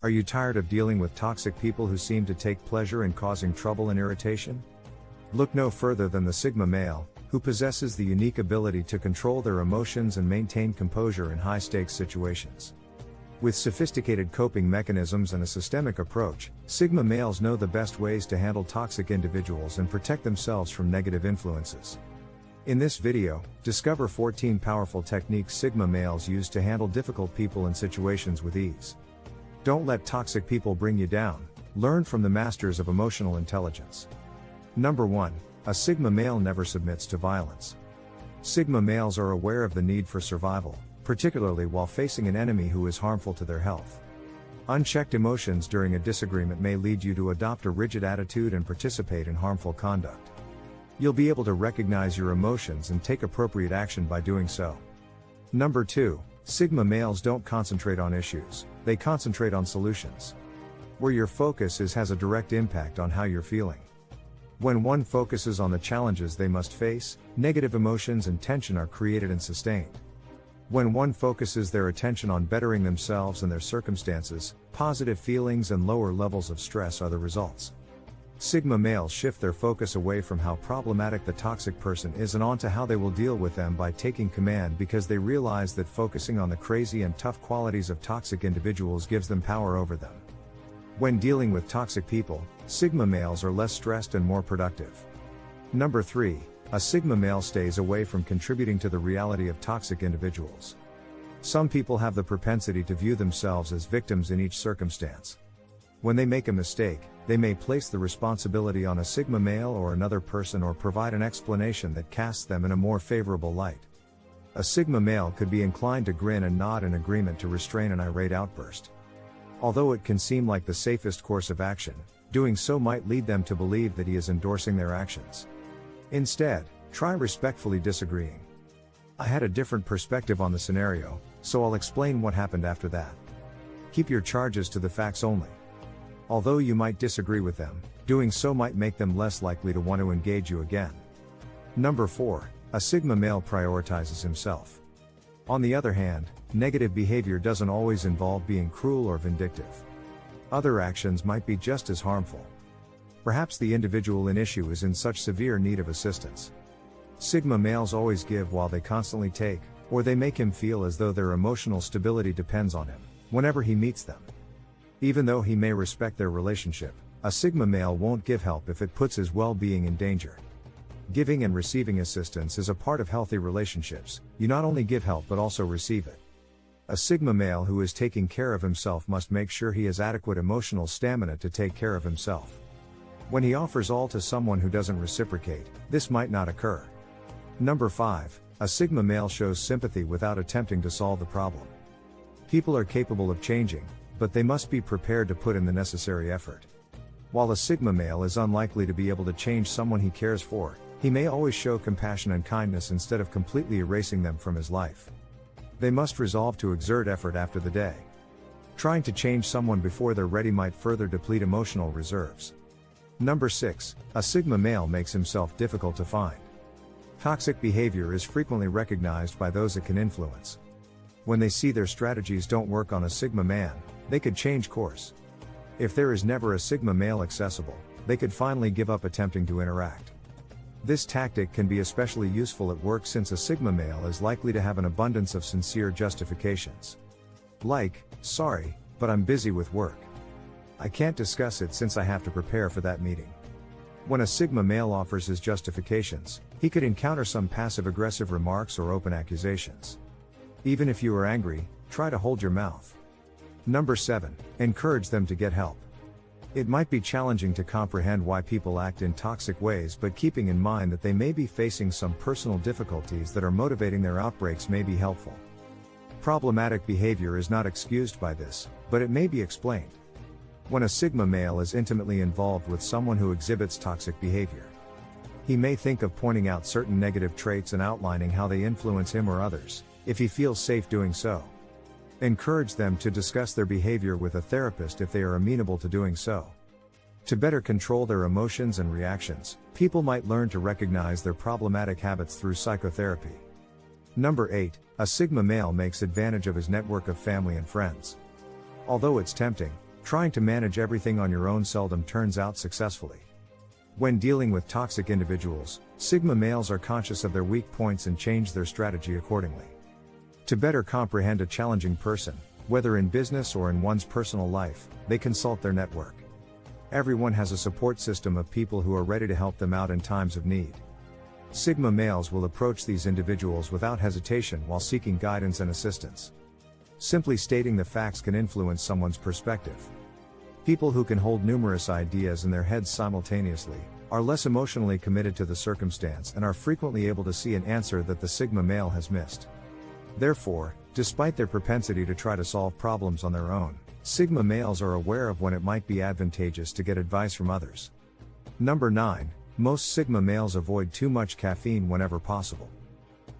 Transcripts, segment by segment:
Are you tired of dealing with toxic people who seem to take pleasure in causing trouble and irritation? Look no further than the Sigma male, who possesses the unique ability to control their emotions and maintain composure in high-stakes situations. With sophisticated coping mechanisms and a systemic approach, Sigma males know the best ways to handle toxic individuals and protect themselves from negative influences. In this video, discover 14 powerful techniques Sigma males use to handle difficult people and situations with ease. Don't let toxic people bring you down. Learn from the masters of emotional intelligence. Number 1. A Sigma male never submits to violence. Sigma males are aware of the need for survival, particularly while facing an enemy who is harmful to their health. Unchecked emotions during a disagreement may lead you to adopt a rigid attitude and participate in harmful conduct. You'll be able to recognize your emotions and take appropriate action by doing so. Number 2. Sigma males don't concentrate on issues, they concentrate on solutions. Where your focus is has a direct impact on how you're feeling. When one focuses on the challenges they must face, negative emotions and tension are created and sustained. When one focuses their attention on bettering themselves and their circumstances, positive feelings and lower levels of stress are the results. Sigma males shift their focus away from how problematic the toxic person is and onto how they will deal with them by taking command, because they realize that focusing on the crazy and tough qualities of toxic individuals gives them power over them. When dealing with toxic people, Sigma males are less stressed and more productive. Number 3. A Sigma male stays away from contributing to the reality of toxic individuals. Some people have the propensity to view themselves as victims in each circumstance. When they make a mistake, they may place the responsibility on a Sigma male or another person, or provide an explanation that casts them in a more favorable light. A Sigma male could be inclined to grin and nod in agreement to restrain an irate outburst. Although it can seem like the safest course of action, doing so might lead them to believe that he is endorsing their actions. Instead, try respectfully disagreeing. I had a different perspective on the scenario, so I'll explain what happened after that. Keep your charges to the facts only. Although you might disagree with them, doing so might make them less likely to want to engage you again. Number 4. A Sigma male prioritizes himself. On the other hand, negative behavior doesn't always involve being cruel or vindictive. Other actions might be just as harmful. Perhaps the individual in issue is in such severe need of assistance. Sigma males always give while they constantly take, or they make him feel as though their emotional stability depends on him, whenever he meets them. Even though he may respect their relationship, a Sigma male won't give help if it puts his well-being in danger. Giving and receiving assistance is a part of healthy relationships. You not only give help but also receive it. A Sigma male who is taking care of himself must make sure he has adequate emotional stamina to take care of himself. When he offers all to someone who doesn't reciprocate, this might not occur. Number 5. A Sigma male shows sympathy without attempting to solve the problem. People are capable of changing, but they must be prepared to put in the necessary effort. While a Sigma male is unlikely to be able to change someone he cares for, he may always show compassion and kindness instead of completely erasing them from his life. They must resolve to exert effort after the day. Trying to change someone before they're ready might further deplete emotional reserves. Number 6. A Sigma male makes himself difficult to find. Toxic behavior is frequently recognized by those it can influence. When they see their strategies don't work on a Sigma man, they could change course. If there is never a Sigma male accessible, they could finally give up attempting to interact. This tactic can be especially useful at work, since a Sigma male is likely to have an abundance of sincere justifications. Like, sorry, but I'm busy with work. I can't discuss it since I have to prepare for that meeting. When a Sigma male offers his justifications, he could encounter some passive-aggressive remarks or open accusations. Even if you are angry, try to hold your mouth. Number 7. Encourage them to get help. It might be challenging to comprehend why people act in toxic ways, but keeping in mind that they may be facing some personal difficulties that are motivating their outbreaks may be helpful. Problematic behavior is not excused by this, but it may be explained. When a Sigma male is intimately involved with someone who exhibits toxic behavior, he may think of pointing out certain negative traits and outlining how they influence him or others, if he feels safe doing so. Encourage them to discuss their behavior with a therapist if they are amenable to doing so. To better control their emotions and reactions, people might learn to recognize their problematic habits through psychotherapy. Number 8. A Sigma male makes advantage of his network of family and friends. Although it's tempting, Trying to manage everything on your own seldom turns out successfully. When dealing with toxic individuals, Sigma males are conscious of their weak points and change their strategy accordingly. To better comprehend a challenging person, whether in business or in one's personal life, they consult their network. Everyone has a support system of people who are ready to help them out in times of need. Sigma males will approach these individuals without hesitation while seeking guidance and assistance. Simply stating the facts can influence someone's perspective. People who can hold numerous ideas in their heads simultaneously are less emotionally committed to the circumstance and are frequently able to see an answer that the Sigma male has missed. Therefore, despite their propensity to try to solve problems on their own, Sigma males are aware of when it might be advantageous to get advice from others. Number 9. Most Sigma males avoid too much caffeine whenever possible.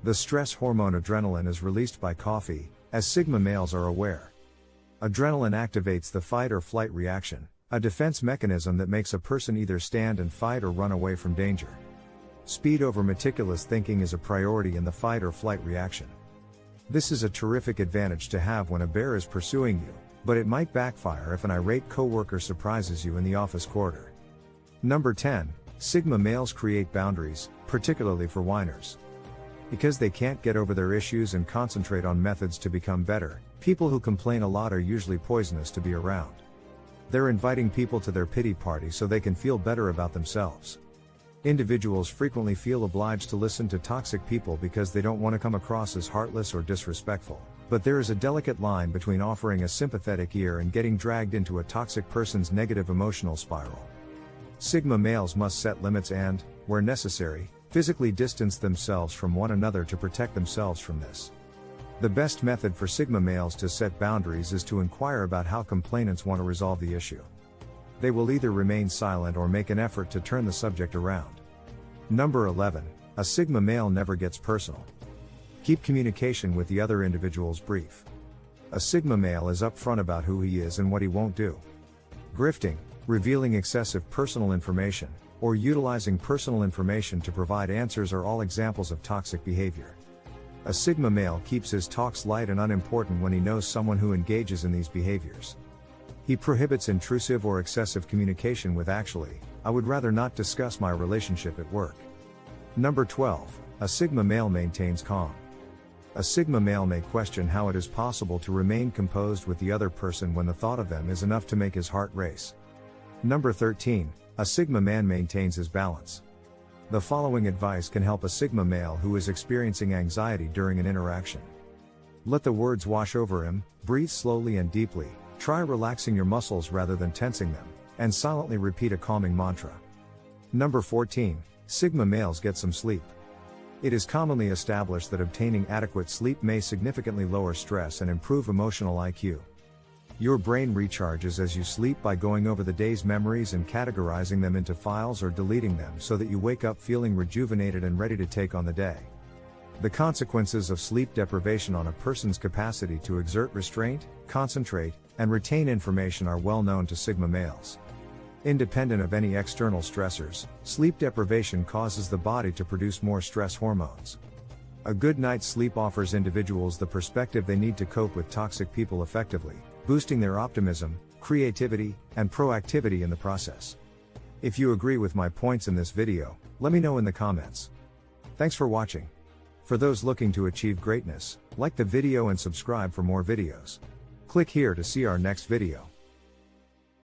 The stress hormone adrenaline is released by coffee, as Sigma males are aware. Adrenaline activates the fight or flight reaction, a defense mechanism that makes a person either stand and fight or run away from danger. Speed over meticulous thinking is a priority in the fight or flight reaction. This is a terrific advantage to have when a bear is pursuing you, but it might backfire if an irate coworker surprises you in the office corridor. Number 10. Sigma males create boundaries, particularly for whiners. Because they can't get over their issues and concentrate on methods to become better, people who complain a lot are usually poisonous to be around. They're inviting people to their pity party so they can feel better about themselves. Individuals frequently feel obliged to listen to toxic people because they don't want to come across as heartless or disrespectful, but there is a delicate line between offering a sympathetic ear and getting dragged into a toxic person's negative emotional spiral. Sigma males must set limits and, where necessary, physically distance themselves from one another to protect themselves from this. The best method for Sigma males to set boundaries is to inquire about how complainants want to resolve the issue. They will either remain silent or make an effort to turn the subject around. Number 11. A Sigma male never gets personal. Keep communication with the other individuals brief. A Sigma male is upfront about who he is and what he won't do. Grifting, revealing excessive personal information, or utilizing personal information to provide answers are all examples of toxic behavior. A Sigma male keeps his talks light and unimportant when he knows someone who engages in these behaviors. He prohibits intrusive or excessive communication with I would rather not discuss my relationship at work. Number 12. A Sigma male maintains calm. A Sigma male may question how it is possible to remain composed with the other person when the thought of them is enough to make his heart race. Number 13. A Sigma man maintains his balance. The following advice can help a Sigma male who is experiencing anxiety during an interaction. Let the words wash over him, breathe slowly and deeply, try relaxing your muscles rather than tensing them, and silently repeat a calming mantra. Number 14. Sigma males get some sleep. It is commonly established that obtaining adequate sleep may significantly lower stress and improve emotional IQ. Your brain recharges as you sleep by going over the day's memories and categorizing them into files or deleting them so that you wake up feeling rejuvenated and ready to take on the day. The consequences of sleep deprivation on a person's capacity to exert restraint, concentrate, and retain information are well known to Sigma males. Independent of any external stressors, sleep deprivation causes the body to produce more stress hormones. A good night's sleep offers individuals the perspective they need to cope with toxic people effectively, boosting their optimism, creativity, and proactivity in the process. If you agree with my points in this video, let me know in the comments. Thanks for watching. For those looking to achieve greatness, like the video and subscribe for more videos. Click here to see our next video.